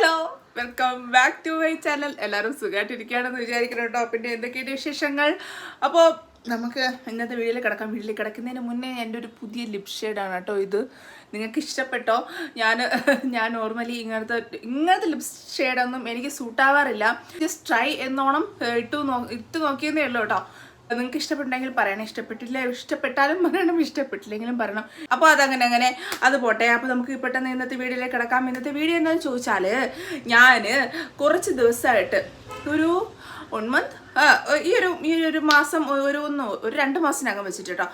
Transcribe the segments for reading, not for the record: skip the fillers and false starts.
Hello, welcome back to my channel. എല്ലാവരും സുഖമായിട്ടിരിക്കുകയാണെന്ന് വിചാരിക്കണം കേട്ടോ. പിന്നെ എന്തൊക്കെയാണ് വിശേഷങ്ങൾ? അപ്പോൾ നമുക്ക് ഇന്നത്തെ വീഡിയോയിൽ കിടക്കാം. വീട്ടിൽ കിടക്കുന്നതിന് മുന്നേ എൻ്റെ ഒരു പുതിയ ലിപ് ഷെയ്ഡാണ് കേട്ടോ ഇത്. നിങ്ങൾക്ക് ഇഷ്ടപ്പെട്ടോ? ഞാൻ നോർമലി ഇങ്ങനത്തെ ലിപ് ഷെയ്ഡൊന്നും എനിക്ക് സൂട്ടാവാറില്ല. ജസ്റ്റ് ട്രൈ എന്നോണം ഇട്ട് നോക്കിയെന്നേ ഉള്ളൂ കേട്ടോ. നിങ്ങൾക്ക് ഇഷ്ടപ്പെട്ടെങ്കിൽ പറയണം, ഇഷ്ടപ്പെട്ടാലും പറയണം, ഇഷ്ടപ്പെട്ടില്ലെങ്കിലും പറയണം. അപ്പോൾ അങ്ങനെ അത് പോട്ടെ. അപ്പോൾ നമുക്ക് പെട്ടെന്ന് ഇന്നത്തെ വീഡിയോയിലേക്ക് കിടക്കാം. ഇന്നത്തെ വീഡിയോ എന്താണെന്ന് ചോദിച്ചാൽ, ഞാൻ കുറച്ച് ദിവസമായിട്ട് ഒരു 1 മന്ത് ഈ ഒരു മാസം ഒരു 2 മാസത്തിനകം വെച്ചിട്ട് കേട്ടോ,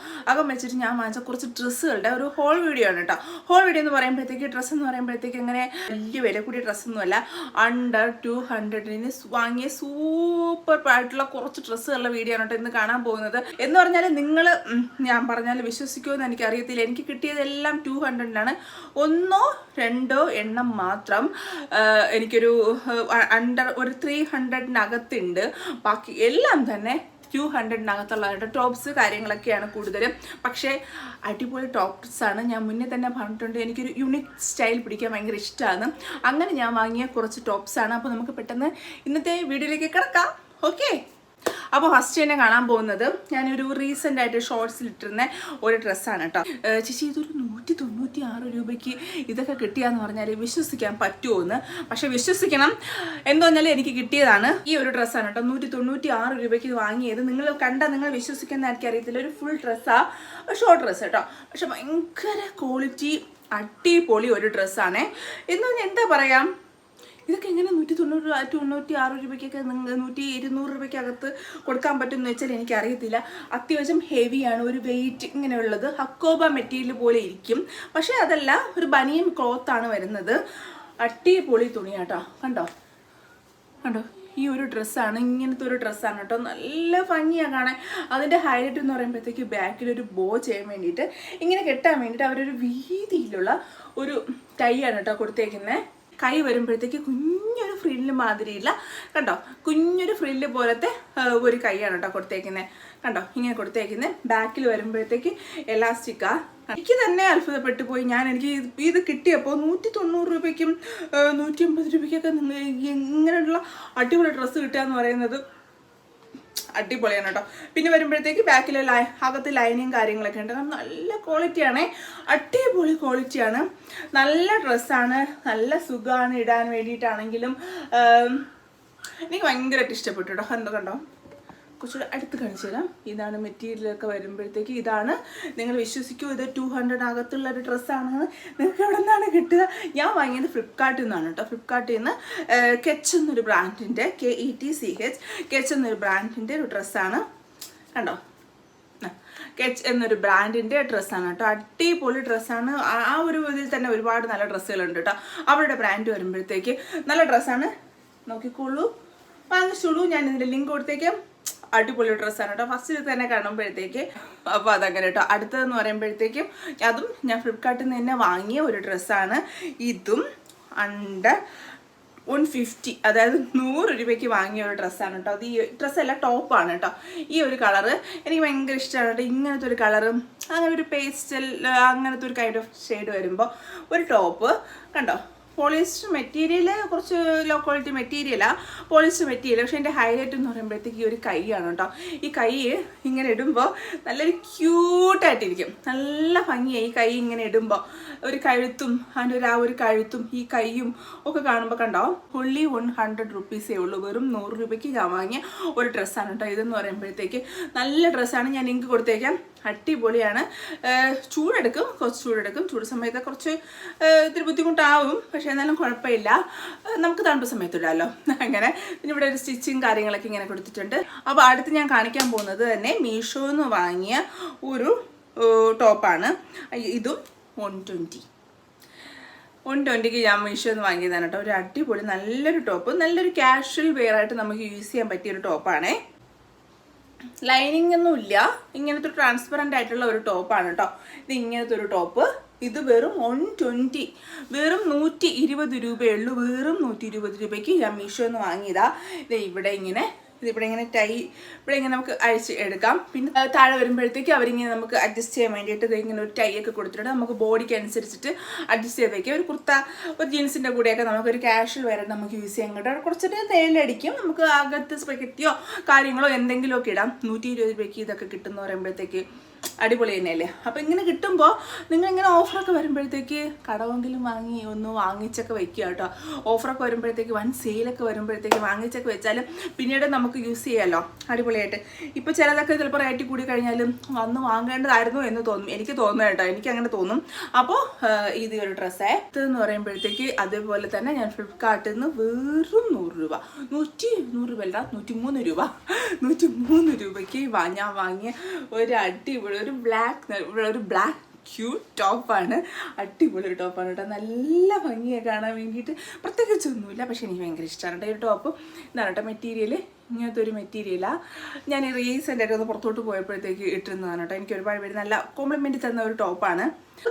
ഞാൻ വാങ്ങിച്ച കുറച്ച് ഡ്രസ്സുകളുടെ ഒരു ഹോൾ വീഡിയോ ആണ് കേട്ടോ. ഹോൾ വീഡിയോ എന്ന് പറയുമ്പോഴത്തേക്ക്, ഡ്രസ്സ് എന്ന് പറയുമ്പോഴത്തേക്ക് അങ്ങനെ വലിയ വില കൂടിയ ഡ്രസ്സൊന്നുമല്ല. അണ്ടർ 200 വാങ്ങിയ സൂപ്പർ ആയിട്ടുള്ള കുറച്ച് ഡ്രസ്സുകളുടെ വീഡിയോ ആണ് കേട്ടോ ഇന്ന് കാണാൻ പോകുന്നത്. എന്ന് പറഞ്ഞാൽ നിങ്ങൾ ഞാൻ പറഞ്ഞാൽ വിശ്വസിക്കുമെന്ന് എനിക്കറിയത്തില്ല. എനിക്ക് കിട്ടിയതെല്ലാം 200-ലാണ്. 1 or 2 എണ്ണം മാത്രം എനിക്കൊരു അണ്ടർ ഒരു 300-നകത്തുണ്ട്. ബാക്കി എല്ലാം തന്നെ 200-നകത്തുള്ള ടോപ്സ് കാര്യങ്ങളൊക്കെയാണ് കൂടുതലും. പക്ഷേ അടിപൊളി ടോപ്സാണ്. ഞാൻ മുന്നേ തന്നെ പറഞ്ഞിട്ടുണ്ട്, എനിക്കൊരു യുണീക്ക് സ്റ്റൈൽ പിടിക്കാൻ ഭയങ്കര ഇഷ്ടമാണ്. അങ്ങനെ ഞാൻ വാങ്ങിയ കുറച്ച് ടോപ്സാണ്. അപ്പോൾ നമുക്ക് പെട്ടെന്ന് ഇന്നത്തെ വീഡിയോയിലേക്ക് കിടക്കാം. ഓക്കെ, അപ്പോൾ ഫസ്റ്റ് തന്നെ കാണാൻ പോകുന്നത് ഞാനൊരു റീസെൻ്റ് ആയിട്ട് ഷോർട്സിൽ ഇട്ടിരുന്ന ഒരു ഡ്രസ്സാണ് കേട്ടോ. ചേച്ചി ഇതൊരു 196 രൂപയ്ക്ക് ഇതൊക്കെ കിട്ടിയാന്ന് പറഞ്ഞാൽ വിശ്വസിക്കാൻ പറ്റുമോയെന്ന്. പക്ഷെ വിശ്വസിക്കണം. എന്ന് പറഞ്ഞാൽ എനിക്ക് കിട്ടിയതാണ് ഈ ഒരു ഡ്രസ്സാണ് കേട്ടോ. 196 രൂപയ്ക്ക് വാങ്ങിയത്. നിങ്ങൾ വിശ്വസിക്കുന്ന എനിക്കറിയത്തില്ല. ഒരു ഫുൾ ഡ്രസ്സാണ്, ഷോർട്ട് ഡ്രസ്സ് കേട്ടോ. പക്ഷെ ഭയങ്കര ക്വാളിറ്റി, അടിപൊളി ഒരു ഡ്രസ്സാണേ. എന്ന് പറഞ്ഞാൽ എന്താ പറയാം, ഇതൊക്കെ എങ്ങനെ 196 രൂപയ്ക്കൊക്കെ 200 രൂപയ്ക്കകത്ത് കൊടുക്കാൻ പറ്റുമെന്ന് വെച്ചാൽ എനിക്കറിയത്തില്ല. അത്യാവശ്യം ഹെവിയാണ്, ഒരു വെയിറ്റ് ഇങ്ങനെയുള്ളത് ഹക്കോബ മെറ്റീരിയൽ പോലെ ഇരിക്കും. പക്ഷേ അതല്ല, ഒരു ബനിയൻ ക്ലോത്താണ് വരുന്നത്. അടിപൊളി തുണിയാട്ടോ. കണ്ടോ ഈ ഒരു ഡ്രസ്സാണ്, ഇങ്ങനത്തെ ഒരു ഡ്രസ്സാണ് കേട്ടോ. നല്ല ഭംഗിയാണ് കാണാൻ. അതിൻ്റെ ഹൈലൈറ്റ് എന്ന് പറയുമ്പോഴത്തേക്ക് ബാക്കിലൊരു ബോ ചെയ്യാൻ വേണ്ടിയിട്ട്, ഇങ്ങനെ കെട്ടാൻ വേണ്ടിയിട്ട് അവരൊരു വീതിയിലുള്ള ഒരു ടൈയാണ് കേട്ടോ കൊടുത്തേക്കുന്നത്. കൈ വരുമ്പോഴത്തേക്ക് കുഞ്ഞൊരു ഫ്രില്ല് മാതിരിയില്ല, കണ്ടോ, കുഞ്ഞൊരു ഫ്രില്ല് പോലത്തെ ഒരു കൈയാണ് കേട്ടോ കൊടുത്തേക്കുന്നത്. കണ്ടോ, ഇങ്ങനെ കൊടുത്തേക്കുന്നത്. ബാക്കിൽ വരുമ്പോഴത്തേക്ക് എലാസ്റ്റിക്കാ. എനിക്ക് തന്നെ അത്ഭുതപ്പെട്ടു പോയി. എനിക്ക് ഇത് കിട്ടിയപ്പോൾ 190 രൂപയ്ക്കും 150 രൂപയ്ക്കൊക്കെ ഇങ്ങനെയുള്ള അടിപൊളി ഡ്രസ്സ് കിട്ടുക എന്ന് പറയുന്നത് അടിപൊളിയാണ് കേട്ടോ. പിന്നെ വരുമ്പോഴത്തേക്ക് ബാക്കിൽ അകത്ത് ലൈനിങ് കാര്യങ്ങളൊക്കെ ഉണ്ട്. നല്ല ക്വാളിറ്റിയാണേ, അടിപൊളി ക്വാളിറ്റിയാണ്. നല്ല ഡ്രസ്സാണ്, നല്ല സുഖമാണ് ഇടാൻ വേണ്ടിയിട്ടാണെങ്കിലും. എനിക്ക് ഭയങ്കരമായിട്ട് ഇഷ്ടപ്പെട്ടു കേട്ടോ. കണ്ടോ, കുറച്ചുകൂടെ അടുത്ത് കാണിച്ചു തരാം. ഇതാണ് മെറ്റീരിയലൊക്കെ വരുമ്പോഴത്തേക്ക്. ഇതാണ്, നിങ്ങൾ വിശ്വസിക്കുമോ ഇത് 200-നകത്തുള്ള ഒരു ഡ്രസ്സാണെന്ന്? നിങ്ങൾക്ക് എവിടെ നിന്നാണ് കിട്ടുക? ഞാൻ വാങ്ങിയത് ഫ്ലിപ്കാർട്ടിൽ നിന്നാണ് കേട്ടോ. ഫ്ലിപ്കാർട്ടിൽ നിന്ന് കെച്ച് എന്നൊരു ബ്രാൻഡിൻ്റെ, കെച്ച് എന്നൊരു ബ്രാൻഡിൻ്റെ ഒരു ഡ്രസ്സാണ്. കണ്ടോ, കെച്ച് എന്നൊരു ബ്രാൻഡിൻ്റെ ഡ്രസ്സാണ് കേട്ടോ. അടിപൊളി ഡ്രസ്സാണ്. ആ ഒരു ഇതിൽ തന്നെ ഒരുപാട് നല്ല ഡ്രസ്സുകളുണ്ട് കേട്ടോ. അവരുടെ ബ്രാൻഡ് വരുമ്പോഴത്തേക്ക് നല്ല ഡ്രസ്സാണ്. നോക്കിക്കോളൂ, വാങ്ങിച്ചോളൂ. ഞാൻ ഇതിൻ്റെ ലിങ്ക് കൊടുത്തേക്കാം. അടിപൊളി ഡ്രസ്സാണ് കേട്ടോ. ഫസ്റ്റിൽ തന്നെ കാണുമ്പോഴത്തേക്ക്. അപ്പോൾ അതങ്ങനെ കേട്ടോ. അടുത്തതെന്ന് പറയുമ്പോഴത്തേക്കും അതും ഞാൻ ഫ്ലിപ്കാർട്ടിൽ നിന്ന് തന്നെ വാങ്ങിയ ഒരു ഡ്രസ്സാണ്. ഇതും അണ്ടർ 150, അതായത് 100 രൂപയ്ക്ക് വാങ്ങിയ ഒരു ഡ്രസ്സാണ് കേട്ടോ. അത് ഈ ഡ്രസ്സല്ല, ടോപ്പാണ് കേട്ടോ. ഈ ഒരു കളറ് എനിക്ക് ഭയങ്കര ഇഷ്ടമാണ് കേട്ടോ. ഇങ്ങനത്തെ ഒരു കളറും അങ്ങനെ ഒരു പേസ്റ്റൽ അങ്ങനത്തെ ഒരു കൈൻഡ് ഓഫ് ഷെയ്ഡ് വരുമ്പോൾ ഒരു ടോപ്പ്. കണ്ടോ, പോളിസ്റ്റർ മെറ്റീരിയൽ, കുറച്ച് ലോ ക്വാളിറ്റി മെറ്റീരിയലാണ്, പോളിസ്റ്റർ മെറ്റീരിയൽ. പക്ഷേ എൻ്റെ ഹൈലൈറ്റ് എന്ന് പറയുമ്പോഴത്തേക്ക് ഈ ഒരു കൈയാണ് കേട്ടോ. ഈ കൈ ഇങ്ങനെ ഇടുമ്പോൾ നല്ലൊരു ക്യൂട്ടായിട്ടിരിക്കും, നല്ല ഭംഗിയായി. ഈ കൈ ഇങ്ങനെ ഇടുമ്പോൾ ഒരു കഴുത്തും അതിൻ്റെ ആ ഒരു കഴുത്തും ഈ കൈയും ഒക്കെ കാണുമ്പോൾ കണ്ടോ. only 100 റുപ്പീസേ ഉള്ളൂ. വെറും 100 രൂപയ്ക്ക് ഞാൻ വാങ്ങിയ ഒരു ഡ്രസ്സാണ് കേട്ടോ. ഇതെന്ന് പറയുമ്പോഴത്തേക്ക് നല്ല ഡ്രസ്സാണ്. ഞാൻ ലിങ്ക് കൊടുത്തേക്കാം. അടിപൊളിയാണ്. കുറച്ച് ചൂടെടുക്കും. ചൂട് സമയത്ത് കുറച്ച് ഇത്തിരി ബുദ്ധിമുട്ടാവും. പക്ഷേ എന്നാലും കുഴപ്പമില്ല, നമുക്ക് തണുപ്പ് സമയത്ത് ഇടാമല്ലോ. അങ്ങനെ പിന്നെ ഇവിടെ ഒരു സ്റ്റിച്ചിങ് കാര്യങ്ങളൊക്കെ ഇങ്ങനെ കൊടുത്തിട്ടുണ്ട്. അപ്പോൾ അടുത്ത് ഞാൻ കാണിക്കാൻ പോകുന്നത് തന്നെ മീഷോന്ന് വാങ്ങിയ ഒരു ടോപ്പാണ്. ഇതും 120ക്ക് ഞാൻ മീഷോന്ന് വാങ്ങിയതാണ് കേട്ടോ. ഒരു അടിപൊളി നല്ലൊരു ടോപ്പ്, നല്ലൊരു കാഷ്വൽ വെയർ ആയിട്ട് നമുക്ക് യൂസ് ചെയ്യാൻ പറ്റിയൊരു ടോപ്പാണേ. ലൈനിങ് ഒന്നും ഇല്ല, ഇങ്ങനത്തെ ട്രാൻസ്പെറൻ്റ് ആയിട്ടുള്ള ഒരു ടോപ്പാണ് കേട്ടോ. ഇത് ഇങ്ങനത്തെ ഒരു ടോപ്പ്. ഇത് വെറും 120, വെറും 120 രൂപയുള്ളൂ. വെറും 120 രൂപയ്ക്ക് ഞാൻ മീഷോന്ന് വാങ്ങിയതാ. ഇത് ഇവിടെ ഇങ്ങനെ ഇതിവിടെ ഇങ്ങനെ ഇവിടെ ഇങ്ങനെ നമുക്ക് അഴിച്ച് എടുക്കാം. പിന്നെ താഴെ വരുമ്പോഴത്തേക്ക് അവരിങ്ങനെ നമുക്ക് അഡ്ജസ്റ്റ് ചെയ്യാൻ വേണ്ടിയിട്ട് ഇങ്ങനെ ഒരു ടൈ ഒക്കെ കൊടുത്തിട്ടുണ്ട്. നമുക്ക് ബോഡിക്ക് അനുസരിച്ചിട്ട് അഡ്ജസ്റ്റ് ചെയ്ത് വയ്ക്കാം. ഒരു കുർത്ത, ഒരു ജീൻസിൻ്റെ കൂടെയൊക്കെ നമുക്കൊരു കാഷ്വൽ വരെ നമുക്ക് യൂസ് ചെയ്യാൻ കേട്ടോ. കുറച്ചിട്ട് തേയിലടിക്കും. നമുക്ക് അകത്ത് സ്പെക്കറ്റിയോ കാര്യങ്ങളോ എന്തെങ്കിലുമൊക്കെ ഇടാം. 120 രൂപയ്ക്ക് ഇതൊക്കെ കിട്ടുമെന്ന് പറയുമ്പോഴത്തേക്ക് അടിപൊളി തന്നെയല്ലേ. അപ്പോൾ ഇങ്ങനെ കിട്ടുമ്പോൾ നിങ്ങളിങ്ങനെ ഓഫറൊക്കെ വരുമ്പോഴത്തേക്ക് കടമെങ്കിലും ഒന്ന് വാങ്ങിച്ചൊക്കെ വയ്ക്കുക കേട്ടോ. ഓഫറൊക്കെ വരുമ്പോഴത്തേക്ക് വൻ സെയിലൊക്കെ വരുമ്പോഴത്തേക്ക് വാങ്ങിച്ചൊക്കെ വെച്ചാലും പിന്നീട് നമുക്ക് യൂസ് ചെയ്യാമല്ലോ അടിപൊളിയായിട്ട്. ഇപ്പോൾ ചിലതൊക്കെ ചിലപ്പോൾ റേറ്റ് കൂടി കഴിഞ്ഞാലും വന്ന് വാങ്ങേണ്ടതായിരുന്നു എന്ന് തോന്നും. എനിക്ക് തോന്നുന്നു കേട്ടോ, എനിക്ക് അങ്ങനെ തോന്നും. അപ്പോൾ ഇത് ഒരു ഡ്രസ്സേ എന്ന് പറയുമ്പോഴത്തേക്ക് അതേപോലെ തന്നെ ഞാൻ ഫ്ലിപ്കാർട്ടിൽ നിന്ന് വെറും 100 രൂപ 103 രൂപയ്ക്ക് ഞാൻ വാങ്ങിയ ഒരു അടിപൊളി ഒരു ബ്ലാക്ക് ക്യൂട്ട് ടോപ്പാണ്. അടിപൊളി ഒരു ടോപ്പാണ് കേട്ടോ. നല്ല ഭംഗിയെ കാണാൻ വേണ്ടിയിട്ട് പ്രത്യേകിച്ചൊന്നുമില്ല, പക്ഷെ എനിക്ക് ഭയങ്കര ഇഷ്ടമാണ് കേട്ടോ. ഈ ടോപ്പ് ഇതാണ് കേട്ടോ. മെറ്റീരിയൽ ഇങ്ങനത്തെ ഒരു മെറ്റീരിയലാണ്. ഞാൻ റീസെൻ്റ് ആയിട്ട് ഒന്ന് പുറത്തോട്ട് പോയപ്പോഴത്തേക്ക് ഇട്ടിരുന്നതാണ് കേട്ടോ. എനിക്ക് ഒരുപാട് പേര് നല്ല കോംപ്ലിമെൻറ്റ് തന്ന ഒരു ടോപ്പാണ്.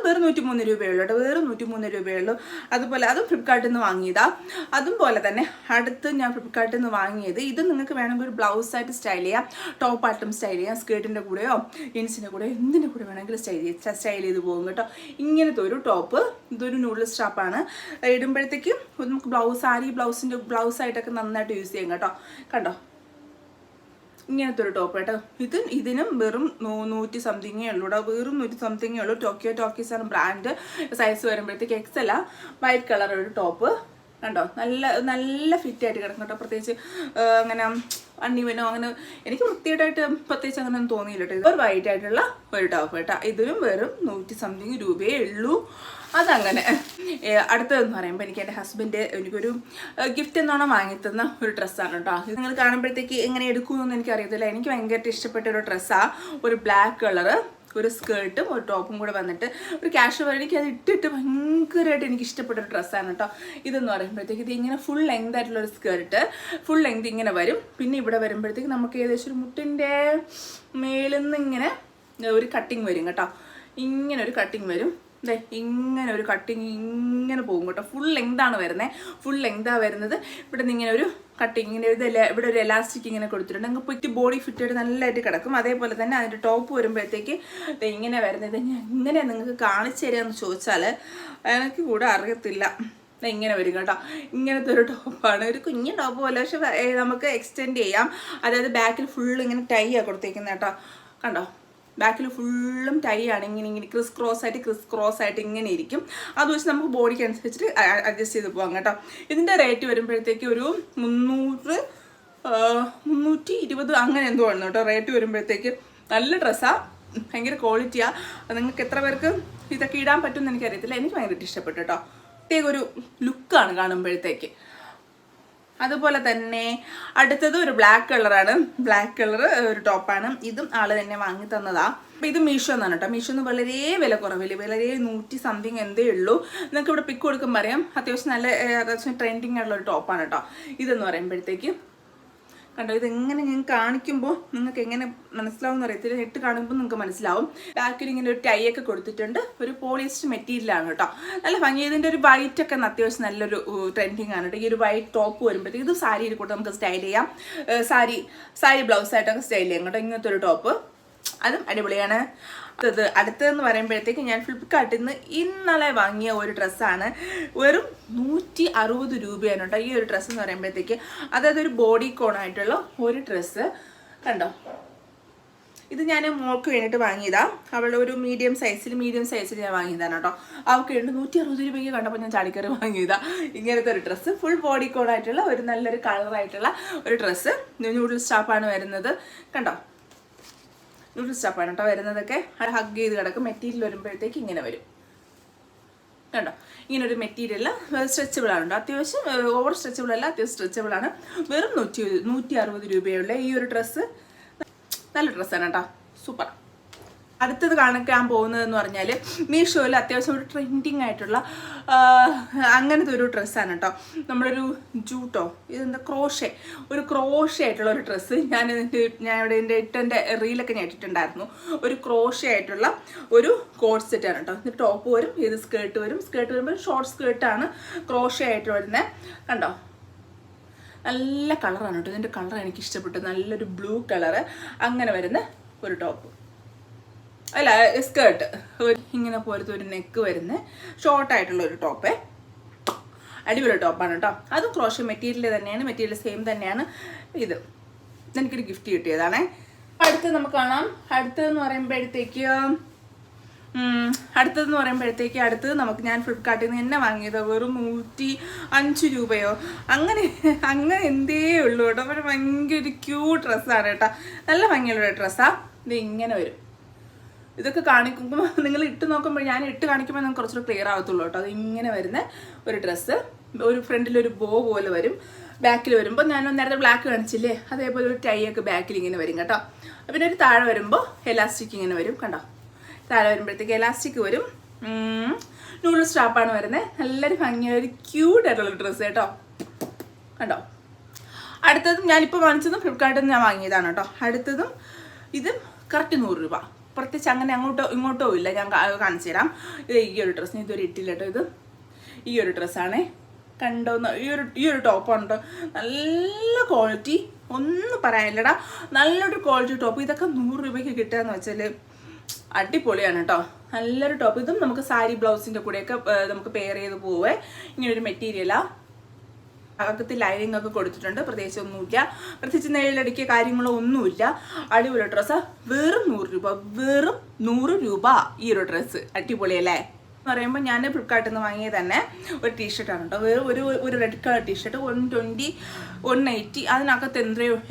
വെറും 103 രൂപയുള്ളൂ കേട്ടോ. വെറും 103 രൂപയുള്ളൂ. അതുപോലെ അതും ഫ്ലിപ്കാർട്ടിൽ നിന്ന് വാങ്ങിയതാണ്. അതുപോലെ തന്നെ അടുത്ത് ഞാൻ ഫ്ലിപ്കാർട്ടിൽ നിന്ന് വാങ്ങിയത്, ഇത് നിങ്ങൾക്ക് വേണമെങ്കിൽ ഒരു ബ്ലൗസായിട്ട് സ്റ്റൈൽ ചെയ്യാം, ടോപ്പായിട്ടും സ്റ്റൈൽ ചെയ്യാം, സ്കേർട്ടിൻ്റെ കൂടെയോ ജീൻസിൻ്റെ കൂടെയോ എന്തിൻ്റെ കൂടെ വേണമെങ്കിലും സ്റ്റൈൽ ചെയ്ത് പോകും കേട്ടോ. ഇങ്ങനത്തെ ഒരു ടോപ്പ്, ഇതൊരു നൂഡിൽ സ്ട്രാപ്പാണ്. ഇടുമ്പോഴത്തേക്കും നമുക്ക് സാരി ബ്ലൗസായിട്ടൊക്കെ നന്നായിട്ട് യൂസ് ചെയ്യാം കേട്ടോ. കണ്ടോ, ഇങ്ങനത്തെ ഒരു ടോപ്പ് കേട്ടോ. ഇതിനും വെറും 100 സംതിങ്ങേ ഉള്ളൂ കേട്ടോ. വെറും 100 സംതിങ്ങേ ഉള്ളൂ. ടോക്കീസ് ആണ് ബ്രാൻഡ്. സൈസ് വരുമ്പോഴത്തേക്ക് എക്സൽ വൈറ്റ് കളർ ഒരു ടോപ്പ് കണ്ടോ. നല്ല ഫിറ്റായിട്ട് കിടക്കും കേട്ടോ. പ്രത്യേകിച്ച് അങ്ങനെ അണ്ണിവനോ അങ്ങനെ എനിക്ക് വൃത്തിയായിട്ടായിട്ട് പ്രത്യേകിച്ച് അങ്ങനെ ഒന്നും തോന്നിയില്ല കേട്ടോ. ഇത് ഒരു വൈറ്റ് ആയിട്ടുള്ള ഒരു ടോപ്പ് കേട്ടോ. ഇതിനും വെറും 100 സംതിങ് രൂപയേ ഉള്ളൂ. അതങ്ങനെ. അടുത്തതെന്ന് പറയുമ്പോൾ എനിക്ക് എൻ്റെ ഹസ്ബൻഡ് എനിക്കൊരു ഗിഫ്റ്റ് എന്നോണം വാങ്ങിത്തന്ന ഒരു ഡ്രസ്സാണ് കേട്ടോ. ഇത് നിങ്ങൾ കാണുമ്പോഴത്തേക്ക് എങ്ങനെ എടുക്കുമെന്നൊന്നും എനിക്കറിയത്തില്ല. എനിക്ക് ഭയങ്കരമായിട്ട് ഇഷ്ടപ്പെട്ട ഒരു ഡ്രസ്സാണ്. ഒരു ബ്ലാക്ക് കളറ്, ഒരു സ്കേർട്ടും ഒരു ടോപ്പും കൂടെ വന്നിട്ട് ഒരു കാഷ്വൽ. എനിക്ക് അത് ഇട്ടിട്ട് ഭയങ്കരമായിട്ട് എനിക്ക് ഇഷ്ടപ്പെട്ട ഒരു ഡ്രസ്സാണ് കേട്ടോ. ഇതെന്ന് പറയുമ്പോഴത്തേക്ക് ഇത് ഇങ്ങനെ ഫുൾ ലെങ്ത് ആയിട്ടുള്ളൊരു സ്കേർട്ട്, ഫുൾ ലെങ്ത് ഇങ്ങനെ വരും. പിന്നെ ഇവിടെ വരുമ്പോഴത്തേക്ക് നമുക്ക് ഏകദേശം ഒരു മുട്ടിൻ്റെ മേളിൽ നിന്ന് ഇങ്ങനെ ഒരു കട്ടിങ് വരും കേട്ടോ. ഇങ്ങനെ ഒരു കട്ടിങ് വരും. ഇങ്ങനെ ഒരു കട്ടിങ് ഇങ്ങനെ പോകും കേട്ടോ. ഫുൾ ലെങ്താണ് വരുന്നത്. ഫുൾ ലെങ്താണ് വരുന്നത്. ഇവിടെ നിന്ന് ഇങ്ങനെ ഒരു കട്ടിങ് ഇങ്ങനെ ഇവിടെ ഒരു എലാസ്റ്റിക് ഇങ്ങനെ കൊടുത്തിട്ടുണ്ട്. നിങ്ങൾക്ക് ഇപ്പോൾ ബോഡി ഫിറ്റായിട്ട് നല്ലതായിട്ട് കിടക്കും. അതേപോലെ തന്നെ അതിൻ്റെ ടോപ്പ് വരുമ്പോഴത്തേക്ക് ഇങ്ങനെ വരുന്നത് എങ്ങനെ നിങ്ങൾക്ക് കാണിച്ചു തരാമെന്ന് ചോദിച്ചാൽ എനിക്ക് കൂടെ അറിയത്തില്ല. ഇങ്ങനെ വരും കേട്ടോ. ഇങ്ങനത്തെ ഒരു ടോപ്പാണ്. ഒരു കുഞ്ഞു ടോപ്പ് പോലെ, പക്ഷെ നമുക്ക് എക്സ്റ്റെൻഡ് ചെയ്യാം. അതായത് ബാക്കിൽ ഫുൾ ഇങ്ങനെ ടൈ ആണ് കൊടുത്തേക്കുന്നത് കേട്ടോ. കണ്ടോ, ബാക്കിൽ ഫുള്ളും ടൈ ആണ്. ഇങ്ങനെ ക്രിസ് ക്രോസ് ആയിട്ട് ഇങ്ങനെ ഇരിക്കും. അത് വെച്ച് നമുക്ക് ബോഡിക്ക് അനുസരിച്ചിട്ട് അഡ്ജസ്റ്റ് ചെയ്ത് പോകാം കേട്ടോ. ഇതിൻ്റെ റേറ്റ് വരുമ്പോഴത്തേക്ക് ഒരു 320 അങ്ങനെ എന്തോ ആണ് കേട്ടോ റേറ്റ് വരുമ്പോഴത്തേക്ക്. നല്ല ഡ്രസ്സാണ്, ഭയങ്കര ക്വാളിറ്റിയാണ്. നിങ്ങൾക്ക് എത്ര പേർക്ക് ഇതൊക്കെ ഇടാൻ പറ്റുമെന്ന് എനിക്കറിയത്തില്ല. എനിക്ക് ഭയങ്കരമായിട്ട് ഇഷ്ടപ്പെട്ടു കേട്ടോ. പ്രത്യേക ഒരു ലുക്കാണ് കാണുമ്പോഴത്തേക്ക്. അതുപോലെ തന്നെ അടുത്തത് ഒരു ബ്ലാക്ക് കളറാണ്. ബ്ലാക്ക് കളർ ഒരു ടോപ്പാണ്. ഇതും ആള് തന്നെ വാങ്ങി തന്നതാണ്. അപ്പം ഇത് മീഷോ എന്നാണ് കേട്ടോ. മീഷോന്ന് വളരെ വില കുറവില്ല. വളരെ 100 സംതിങ് എന്തേ ഉള്ളൂ. നിങ്ങൾക്ക് ഇവിടെ പിക്ക് കൊടുക്കുമ്പോൾ അറിയാം. അത്യാവശ്യം ട്രെൻഡിങ് ആയിട്ടുള്ള ഒരു ടോപ്പാണ് കേട്ടോ. ഇതെന്ന് പറയുമ്പോഴത്തേക്ക് കണ്ടോ, ഇതെങ്ങനെ ഞാൻ കാണിക്കുമ്പോൾ നിങ്ങൾക്ക് എങ്ങനെ മനസ്സിലാവും അറിയത്തില്ല. ഇട്ട് കാണുമ്പോൾ നിങ്ങൾക്ക് മനസ്സിലാവും. ബാക്കിൽ ഇങ്ങനെ ഒരു ടൈ ഒക്കെ കൊടുത്തിട്ടുണ്ട്. ഒരു പോളിസ്റ്റർ മെറ്റീരിയലാണ് കേട്ടോ. നല്ല ഭംഗി. ഇതിൻ്റെ ഒരു വൈറ്റ് ഒക്കെ അത്യാവശ്യം നല്ലൊരു ട്രെൻഡിങ് ആണ് കേട്ടോ. ഈ ഒരു വൈറ്റ് ടോപ്പ് വരുമ്പോഴത്തേക്ക് ഇത് സാരിയിൽ കൂടെ നമുക്ക് സ്റ്റൈൽ ചെയ്യാം. സാരി ബ്ലൗസായിട്ടൊക്കെ സ്റ്റൈൽ ചെയ്യാം കേട്ടോ. ഇങ്ങനത്തെ ഒരു ടോപ്പ് അതും അടിപൊളിയാണ്. അടുത്തതെന്ന് പറയുമ്പോഴത്തേക്ക് ഞാൻ ഫ്ലിപ്കാർട്ടിൽ നിന്ന് ഇന്നലെ വാങ്ങിയ ഒരു ഡ്രസ്സാണ്. വെറും 160 രൂപയാണ് കേട്ടോ ഈ ഒരു ഡ്രസ്സ് എന്ന് പറയുമ്പോഴത്തേക്ക്. അതായത് ഒരു ബോഡി കോണായിട്ടുള്ള ഒരു ഡ്രസ്സ് കണ്ടോ. ഇത് ഞാൻ മോൾക്ക് വേണ്ടിയിട്ട് വാങ്ങിയതാണ്. അവളുടെ ഒരു മീഡിയം സൈസിൽ ഞാൻ വാങ്ങിയതാണ് കേട്ടോ. അവൾക്ക് വേണ്ടി 160 രൂപയ്ക്ക് കണ്ടപ്പോൾ ഞാൻ ചാടിക്കറി വാങ്ങിയതാണ്. ഇങ്ങനത്തെ ഒരു ഡ്രസ്സ് ഫുൾ ബോഡി കോണായിട്ടുള്ള ഒരു നല്ലൊരു കളറായിട്ടുള്ള ഒരു ഡ്രസ്സ്. നൂഡിൽ സ്റ്റാപ്പാണ് വരുന്നത് കണ്ടോ. നൂഡിൽ സ്റ്റാപ്പാണ് കേട്ടോ വരുന്നതൊക്കെ. ഹഗ് ചെയ്ത് കിടക്കും. മെറ്റീരിയൽ വരുമ്പോഴത്തേക്ക് ഇങ്ങനെ വരും കണ്ടോ. ഇങ്ങനെ ഒരു മെറ്റീരിയൽ സ്ട്രെച്ചബിൾ ആണ്. അത്യാവശ്യം ഓവർ സ്ട്രെച്ചബിൾ അല്ല, അത്യാവശ്യം സ്ട്രെച്ചബിൾ ആണ്. വെറും 160 രൂപയുള്ള ഈ ഒരു ഡ്രസ്സ് നല്ല ഡ്രസ്സാണ് കേട്ടോ. സൂപ്പർ. അടുത്തത് കാണിക്കാൻ പോകുന്നതെന്ന് പറഞ്ഞാൽ മീഷോയിൽ അത്യാവശ്യം ഒരു ട്രെൻഡിങ് ആയിട്ടുള്ള അങ്ങനത്തെ ഒരു ഡ്രസ്സാണ് കേട്ടോ. നമ്മളൊരു ജൂട്ടോ ഇതെന്താ ഒരു ക്രോഷേ ആയിട്ടുള്ള ഒരു ഡ്രസ്സ്. ഞാൻ ഇവിടെ എൻ്റെ റീലൊക്കെ ഞാൻ ഇട്ടിട്ടുണ്ടായിരുന്നു. ഒരു ക്രോഷേ ആയിട്ടുള്ള ഒരു കോട്ട് സെറ്റാണ് കേട്ടോ. ഇത് ടോപ്പ് വരും, ഇത് സ്കേർട്ട് വരുമ്പോൾ ഷോർട്ട് സ്കേർട്ടാണ് ക്രോഷേ ആയിട്ട് വരുന്നത് കണ്ടോ. നല്ല കളറാണ് കേട്ടോ. ഇതിൻ്റെ കളർ എനിക്ക് ഇഷ്ടപ്പെട്ടു. നല്ലൊരു ബ്ലൂ കളറ് അങ്ങനെ വരുന്ന ഒരു ടോപ്പ്, അല്ല സ്കേർട്ട്, ഇങ്ങനെ പോലത്തെ ഒരു നെക്ക് വരുന്ന ഷോർട്ടായിട്ടുള്ള ഒരു ടോപ്പ്. അടിപൊളി ടോപ്പാണ് കേട്ടോ. അതും ക്രോഷ്യ മെറ്റീരിയൽ തന്നെയാണ്, മെറ്റീരിയൽ സെയിം തന്നെയാണ്. ഇത് എനിക്കൊരു ഗിഫ്റ്റ് കിട്ടിയതാണേ. അടുത്ത് നമുക്ക് കാണാം. അടുത്തതെന്ന് പറയുമ്പോഴത്തേക്ക് അടുത്തത് നമുക്ക് ഞാൻ ഫ്ലിപ്കാർട്ടിൽ നിന്ന് എന്നെ വാങ്ങിയത് വെറും 105 രൂപയോ അങ്ങനെ എന്തേ ഉള്ളൂ കേട്ടോ. അപ്പോൾ ഭയങ്കര ക്യൂട്ട് ഡ്രസ്സാണ് കേട്ടോ. നല്ല ഭംഗിയുള്ള ഡ്രസ്സാണ്. ഇത് ഇങ്ങനെ വരും. ഇതൊക്കെ കാണിക്കുമ്പോൾ നിങ്ങൾ ഇട്ട് നോക്കുമ്പോൾ, ഞാൻ ഇട്ട് കാണിക്കുമ്പോൾ നിങ്ങൾക്ക് കുറച്ചുകൂടി ക്ലിയർ ആകത്തുള്ളൂ കേട്ടോ. അത് ഇങ്ങനെ വരുന്ന ഒരു ഡ്രസ്സ്. ഒരു ഫ്രണ്ടിലൊരു ബോ പോലെ വരും. ബാക്കിൽ വരുമ്പോൾ ഞാൻ നേരത്തെ ബ്ലാക്ക് കാണിച്ചില്ലേ, അതേപോലെ ഒരു ടൈ ഒക്കെ ബാക്കിൽ ഇങ്ങനെ വരും കേട്ടോ. പിന്നെ ഒരു താഴെ വരുമ്പോൾ എലാസ്റ്റിക് ഇങ്ങനെ വരും കണ്ടോ. താഴെ വരുമ്പോഴത്തേക്ക് എലാസ്റ്റിക് വരും. നൂഡിൽ സ്ട്രാപ്പാണ് വരുന്നത്. നല്ലൊരു ഭംഗിയായ ഒരു ക്യൂട്ടായിട്ടുള്ള ഡ്രസ്സ് കേട്ടോ കണ്ടോ. അടുത്തതും ഞാനിപ്പോൾ വാങ്ങിച്ചതും ഫ്ലിപ്കാർട്ടിൽ നിന്ന് ഞാൻ വാങ്ങിയതാണ് കേട്ടോ. അടുത്തതും ഇതും കറക്റ്റ് 100 രൂപ. പ്രത്യേകിച്ച് അങ്ങനെ അങ്ങോട്ടോ ഇങ്ങോട്ടോ ഇല്ല. ഞാൻ കാണിച്ചു തരാം. ഇത് ഈ ഒരു ഡ്രസ്സ് ഇതൊരു ഇട്ടില്ല കേട്ടോ. ഇത് ഈ ഒരു ഡ്രസ്സാണേ കണ്ടോ. ഈ ഒരു ടോപ്പാണ് കേട്ടോ. നല്ല ക്വാളിറ്റി, ഒന്നും പറയാനില്ലടാ. നല്ലൊരു ക്വാളിറ്റി ടോപ്പ്. ഇതൊക്കെ 100 രൂപയ്ക്ക് കിട്ടുകയെന്ന് വെച്ചാൽ അടിപൊളിയാണ് കേട്ടോ. നല്ലൊരു ടോപ്പ്. ഇതും നമുക്ക് സാരി ബ്ലൗസിൻ്റെ കൂടെയൊക്കെ നമുക്ക് പെയർ ചെയ്ത് പോവേ. ഇങ്ങനൊരു മെറ്റീരിയലാണ്. അകത്ത് ലൈനിങ് ഒക്കെ കൊടുത്തിട്ടുണ്ട്. പ്രത്യേകിച്ച് ഒന്നുമില്ല, പ്രത്യേകിച്ച് നെയിലടിക്കുക കാര്യങ്ങളോ ഒന്നുമില്ല. അടിപൊളി ഡ്രസ്സാണ്. വെറും 100 രൂപ. വെറും 100 രൂപ ഈ ഒരു ഡ്രസ്സ്. അടിപൊളിയല്ലേ എന്ന് പറയുമ്പോൾ ഞാൻ ഫ്ലിപ്കാർട്ടിൽ നിന്ന് വാങ്ങിയത് തന്നെ ഒരു ടീഷർട്ടാണ് കേട്ടോ. വേറെ ഒരു റെഡ് കളർ ടീഷർട്ട് 120 180. അതിനകത്ത്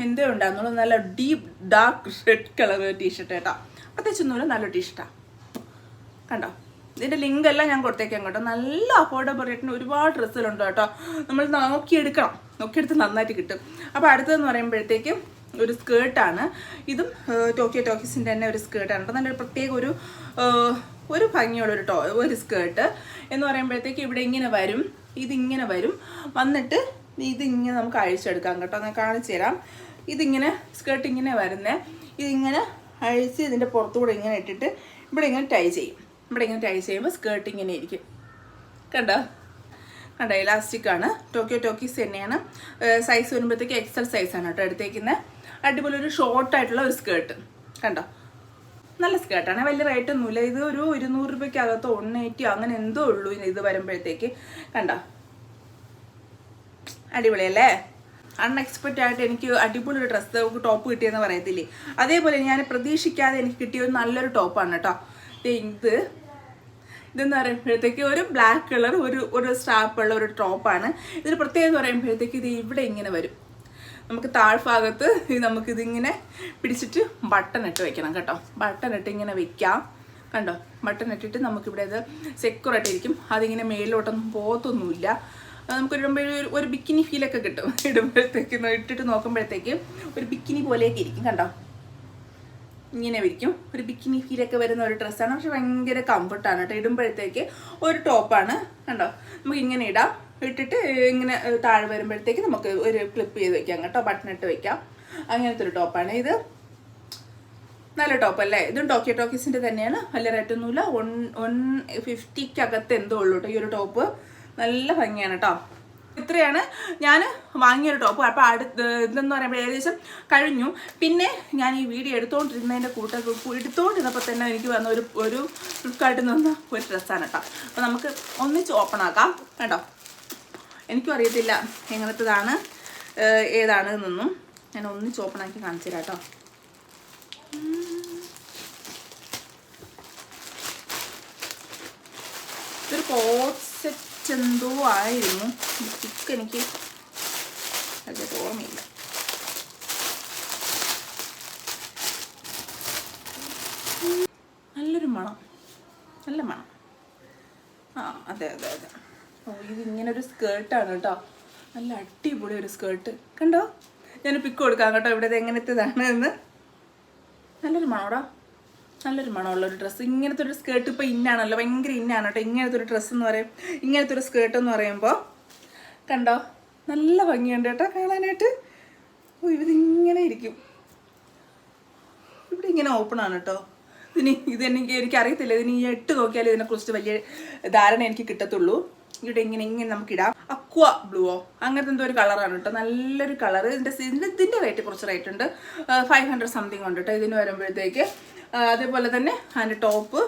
എന്തോ ഉണ്ടായിരുന്നുള്ളൂ. നല്ല deep dark red colour T shirt കേട്ടോ. പ്രത്യേകിച്ചൊന്നുമില്ല, നല്ലൊരു ടീഷർട്ടാണ് കണ്ടോ. ഇതിൻ്റെ ലിങ്ക് എല്ലാം ഞാൻ കൊടുത്തേക്കാം കേട്ടോ. നല്ല അഫോർഡബിൾ റേറ്റിന് ഒരുപാട് ഡ്രസ്സുകളുണ്ട് കേട്ടോ. നമ്മൾ നോക്കിയെടുത്ത് നന്നായിട്ട് കിട്ടും. അപ്പോൾ അടുത്തതെന്ന് പറയുമ്പോഴത്തേക്കും ഒരു സ്കേർട്ടാണ്. ഇതും ടോക്കിയോ ടോക്കീസിൻ്റെ തന്നെ ഒരു സ്കേർട്ടാണ് കേട്ടോ. നല്ലൊരു പ്രത്യേക ഒരു ഭംഗിയുള്ളൊരു ഒരു സ്കേർട്ട് എന്ന് പറയുമ്പോഴത്തേക്ക് ഇവിടെ ഇങ്ങനെ വരും. ഇതിങ്ങനെ വരും. വന്നിട്ട് ഇതിങ്ങനെ നമുക്ക് അഴിച്ചെടുക്കാം കേട്ടോ. ഞാൻ കാണിച്ചു തരാം. ഇതിങ്ങനെ സ്കേർട്ട് ഇങ്ങനെ വരുന്നേ. ഇതിങ്ങനെ അഴിച്ച് ഇതിൻ്റെ പുറത്തുകൂടെ ഇങ്ങനെ ഇട്ടിട്ട് ഇവിടെ ഇങ്ങനെ ടൈ ചെയ്യും. ഇവിടെ ഇങ്ങനെ ടൈ ചെയ്യുമ്പോൾ സ്കേർട്ട് ഇങ്ങനെ ഇരിക്കും കണ്ടോ. ഇലാസ്റ്റിക്കാണ്. ടോക്കിയോ ടോക്കീസ് തന്നെയാണ്. സൈസ് വരുമ്പോഴത്തേക്ക് XL സൈസാണ് കേട്ടോ എടുത്തേക്കുന്നത്. അടിപൊളി ഒരു ഷോർട്ടായിട്ടുള്ള ഒരു സ്കേർട്ട് കണ്ടോ. നല്ല സ്കേർട്ടാണ്. വലിയ റേറ്റൊന്നുമില്ല. ഇത് ഒരു 200 രൂപയ്ക്കകത്ത് 180 അങ്ങനെ എന്തോ ഉള്ളൂ ഇത് വരുമ്പോഴത്തേക്ക് കണ്ടോ. അടിപൊളിയല്ലേ. അൺഎക്സ്പെക്റ്റഡ് ആയിട്ട് എനിക്ക് അടിപൊളി ഒരു ഡ്രസ്സ് ടോപ്പ് കിട്ടിയെന്ന് പറയത്തില്ലേ, അതേപോലെ ഞാൻ പ്രതീക്ഷിക്കാതെ എനിക്ക് കിട്ടിയ ഒരു നല്ലൊരു ടോപ്പാണ് കേട്ടോ. ഇതെന്ന് പറയുമ്പോഴത്തേക്ക് ഒരു ബ്ലാക്ക് കളർ ഒരു സ്ട്രാപ്പുള്ള ഒരു ടോപ്പാണ്. ഇതിന് പ്രത്യേകം എന്ന് പറയുമ്പോഴത്തേക്ക് ഇത് ഇവിടെ ഇങ്ങനെ വരും. നമുക്ക് താഴ്ഭാഗത്ത് നമുക്കിതിങ്ങനെ പിടിച്ചിട്ട് ബട്ടൺ ഇട്ട് വെക്കണം കേട്ടോ. ബട്ടൺ ഇട്ട് ഇങ്ങനെ വെക്കാം കണ്ടോ. ബട്ടൺ ഇട്ടിട്ട് നമുക്കിവിടെ ഇത് സെക്യൂറായിട്ടിരിക്കും. അതിങ്ങനെ മേലോട്ടൊന്നും പോകത്തൊന്നുമില്ല. നമുക്ക് ഒരു ബിക്കിനി ഫീലൊക്കെ കിട്ടും. ഇട്ടിട്ട് നോക്കുമ്പോഴത്തേക്ക് ഒരു ബിക്കിനി പോലെയൊക്കെ ഇരിക്കും കണ്ടോ. ഇങ്ങനെ ഇരിക്കും. ഒരു ബിക്കിനി ഫീലൊക്കെ വരുന്ന ഒരു ഡ്രസ്സാണ്. പക്ഷെ ഭയങ്കര കംഫർട്ടാണ് കേട്ടോ. ഇടുമ്പോഴത്തേക്ക് ഒരു ടോപ്പാണ് കണ്ടോ. നമുക്ക് ഇങ്ങനെ ഇടാം. ഇട്ടിട്ട് ഇങ്ങനെ താഴെ വരുമ്പോഴത്തേക്ക് നമുക്ക് ഒരു ക്ലിപ്പ് ചെയ്ത് വെക്കാം കേട്ടോ. ബട്ടൺ ഇട്ട് വെക്കാം. അങ്ങനത്തെ ഒരു ടോപ്പാണ് ഇത്. നല്ല ടോപ്പല്ലേ. ഇതും ടോക്കിയോ ടോക്കീസിൻ്റെ തന്നെയാണ്. വലിയ റേറ്റൊന്നുമില്ല. 150 എന്തോ ഉള്ളൂ കേട്ടോ ഈ ഒരു ടോപ്പ്. നല്ല ഭംഗിയാണ് കേട്ടോ. ഇത്രയാണ് ഞാൻ വാങ്ങിയൊരു ടോപ്പ്. അപ്പോൾ ഇതെന്ന് പറയുമ്പോൾ ഏകദേശം കഴിഞ്ഞു. പിന്നെ ഞാൻ ഈ വീഡിയോ എടുത്തുകൊണ്ടിരുന്നപ്പോൾ തന്നെ എനിക്ക് വന്ന ഒരു ഫ്ലിപ്കാർട്ടിൽ നിന്ന് ഒരു ഡ്രസ്സാണ് കേട്ടോ. അപ്പോൾ നമുക്ക് ഒന്നിച്ച് ഓപ്പൺ ആക്കാം കേട്ടോ. എനിക്കും അറിയത്തില്ല എങ്ങനത്തതാണ് ഏതാണ് എന്നൊന്നും. ഞാൻ ഒന്നിച്ച് ഓപ്പൺ ആക്കി കാണിച്ചു തരാം കേട്ടോ. ഇതൊരു കോട്ട് സെറ്റ് എന്തോ ആയിരുന്നു. പിക്ക് എനിക്ക് അത് ഓർമ്മയില്ല. നല്ലൊരു മണം, നല്ല മണം. അതെ. ഓ, ഇതിങ്ങനൊരു സ്കേർട്ടാണ് കേട്ടോ. നല്ല അടിപൊളി ഒരു സ്കേർട്ട് കണ്ടോ. ഞാൻ പിക്ക് കൊടുക്കാം കേട്ടോ ഇവിടെ എങ്ങനത്തേതാണ് എന്ന്. നല്ലൊരു മണോടാ. നല്ലൊരു മണമുള്ളൊരു ഡ്രസ്സ്. ഇങ്ങനത്തെ ഒരു സ്കേർട്ട് ഇപ്പോൾ ഇന്നാണല്ലോ, ഭയങ്കര ഇന്നാണ് കേട്ടോ. ഇങ്ങനത്തെ ഒരു ഡ്രസ്സ് എന്ന് പറയും, ഇങ്ങനത്തെ ഒരു സ്കേർട്ട് എന്ന് പറയുമ്പോൾ കണ്ടോ നല്ല ഭംഗിയുണ്ട് കേട്ടോ കാണാനായിട്ട്. ഓ, ഇതിങ്ങനെ ഇരിക്കും. ഇവിടെ ഇങ്ങനെ ഓപ്പൺ ആണ് കേട്ടോ. എനിക്കറിയത്തില്ല. ഇതിന് ഈ ഇട്ട് നോക്കിയാൽ ഇതിനെക്കുറിച്ച് വലിയ ധാരണ എനിക്ക് കിട്ടത്തുള്ളൂ. ഇവിടെ ഇങ്ങനെ ഇങ്ങനെ നമുക്ക് ഇടാം. അക്വ ബ്ലൂവോ അങ്ങനത്തെ എന്തോ ഒരു കളറാണ് കേട്ടോ, നല്ലൊരു കളർ. ഇതിൻ്റെ റേറ്റ് കുറച്ച് റേറ്റ് ഉണ്ട്, 500 സംതിങ് ഉണ്ട് കേട്ടോ ഇതിന് വരുമ്പോഴത്തേക്ക്. അതേപോലെ തന്നെ അതിൻ്റെ ടോപ്പ്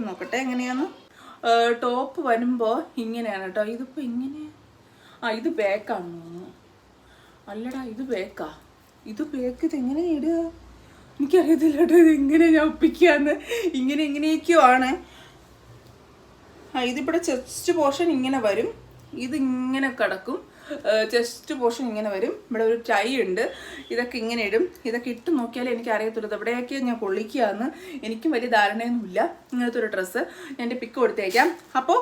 നോക്കട്ടെ എങ്ങനെയാണ്. ടോപ്പ് വരുമ്പോൾ ഇങ്ങനെയാണ് കേട്ടോ. ഇതിപ്പോൾ ഇങ്ങനെ ഇത് ബാക്കാണ്. അല്ലടാ ഇത് ബേക്കാ, ഇത് ബേക്ക്. ഇതെങ്ങനെ ഇടുക എനിക്കറിയത്തില്ല കേട്ടോ, ഇതെങ്ങനെ ഞാൻ ഒപ്പിക്കാന്ന്. ഇങ്ങനെയൊക്കെയോ ആണ്. ഇതിവിടെ ചെസ്റ്റ് പോർഷൻ ഇങ്ങനെ വരും, ഇതിങ്ങനെ കിടക്കും. ചെസ്റ്റ് പോർഷൻ ഇങ്ങനെ വരും. ഇവിടെ ഒരു ടൈ ഉണ്ട്, ഇതൊക്കെ ഇങ്ങനെ ഇടും. ഇതൊക്കെ ഇട്ട് നോക്കിയാലേ എനിക്ക് അറിയത്തുള്ളൂ എവിടെയൊക്കെ ഞാൻ കൊള്ളിക്കുകയെന്ന്. എനിക്കും വലിയ ധാരണയൊന്നുമില്ല. ഇങ്ങനത്തെ ഒരു ഡ്രസ്സ് ഞാൻ എൻ്റെ പിക്ക് കൊടുത്തേക്കാം. അപ്പോൾ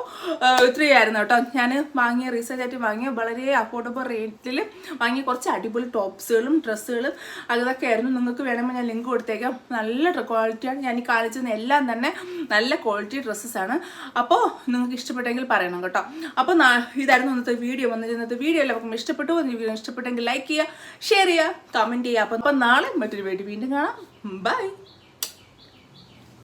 ഇത്രയായിരുന്നു കേട്ടോ ഞാൻ വാങ്ങിയ, റീസെൻ്റ് ആയിട്ട് വാങ്ങിയ വളരെ അഫോർഡബിൾ റേറ്റിൽ വാങ്ങിയ കുറച്ച് അടിപൊളി ടോപ്സുകളും ഡ്രസ്സുകളും അതൊക്കെ ആയിരുന്നു. നിങ്ങൾക്ക് വേണമെങ്കിൽ ഞാൻ ലിങ്ക് കൊടുത്തേക്കാം. നല്ല ക്വാളിറ്റിയാണ്. ഞാൻ ഈ കാണിച്ചത് എല്ലാം തന്നെ നല്ല ക്വാളിറ്റി ഡ്രസ്സസാണ്. അപ്പോൾ നിങ്ങൾക്ക് ഇഷ്ടപ്പെട്ടെങ്കിൽ പറയണം കേട്ടോ. അപ്പോൾ ഇതായിരുന്നു ഇന്നത്തെ വീഡിയോ. ഇന്നത്തെ വീഡിയോ എല്ലാവർക്കും ഇഷ്ടപ്പെട്ടു. വീഡിയോ ഇഷ്ടപ്പെട്ടെങ്കിൽ ലൈക്ക് ചെയ്യുക, ഷെയർ ചെയ്യുക, കമൻറ്റ് ചെയ്യുക. അപ്പം നാളെ മറ്റൊരു വീഡിയോ വീണ്ടും കാണാം. ബൈ.